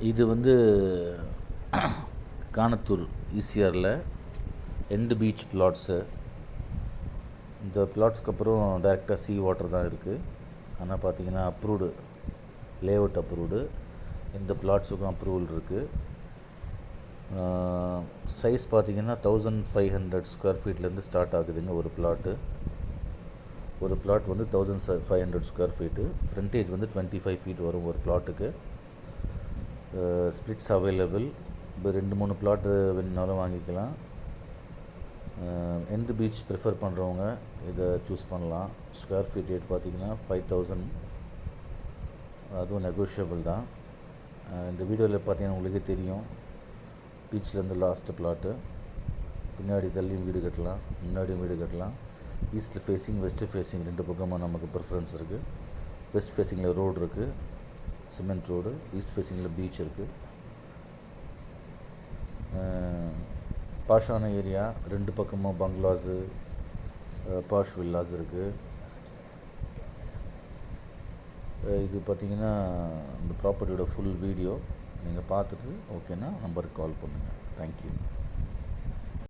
இது வந்து Kanathur ஈசிஆரில் end beach plots. இந்த பிளாட்ஸ்க்கு அப்புறம் டைரெக்டாக சீ வாட்டர் தான் இருக்குது. ஆனால் பார்த்தீங்கன்னா அப்ரூவ்டு, லேஅவுட் அப்ரூவ்டு. இந்த பிளாட்ஸுக்கும் அப்ரூவல் இருக்குது. சைஸ் பார்த்திங்கன்னா 1500 ஸ்கொயர் ஃபீட்லேருந்து ஸ்டார்ட் ஆகுதுங்க ஒரு பிளாட்டு. ஒரு பிளாட் வந்து 1500 ஸ்கொயர் ஃபீட்டு. ஃப்ரண்டேஜ் வந்து 25 ஃபீட் வரும் ஒரு பிளாட்டுக்கு. Splits available. இப்போ 2-3 பிளாட்டு வேணுனாலும் வாங்கிக்கலாம். எண்டு பீச் ப்ரிஃபர் பண்ணுறவங்க இதை சூஸ் பண்ணலாம். ஸ்கொயர் ஃபீட் ரேட் பார்த்திங்கன்னா 5000, அதுவும் நெகோஷியபிள் தான். இந்த வீடியோவில் பார்த்தீங்கன்னா உங்களுக்கே தெரியும், பீச்லேருந்து லாஸ்ட்டு பிளாட்டு. பின்னாடி தள்ளியும் வீடு கட்டலாம், முன்னாடியும் வீடு கட்டலாம். ஈஸ்ட் ஃபேஸிங், வெஸ்ட்டு ஃபேஸிங் 2 பக்கமாக நமக்கு ப்ரிஃபரன்ஸ் இருக்குது. வெஸ்ட் ஃபேஸிங்கில் ரோடு இருக்குது, சிமெண்ட் ரோடு. ஈஸ்ட் ஃபேஸிங்கில் பீச் இருக்குது. பாஷான ஏரியா, 2 பக்கமும் பங்களாஸு, பாஷ் வில்லாஸ் இருக்குது. இது பார்த்திங்கன்னா இந்த ப்ராப்பர்ட்டியோட ஃபுல் வீடியோ. நீங்கள் பார்த்துட்டு ஓகேன்னா நம்பருக்கு கால் பண்ணுங்கள். தேங்க்யூ.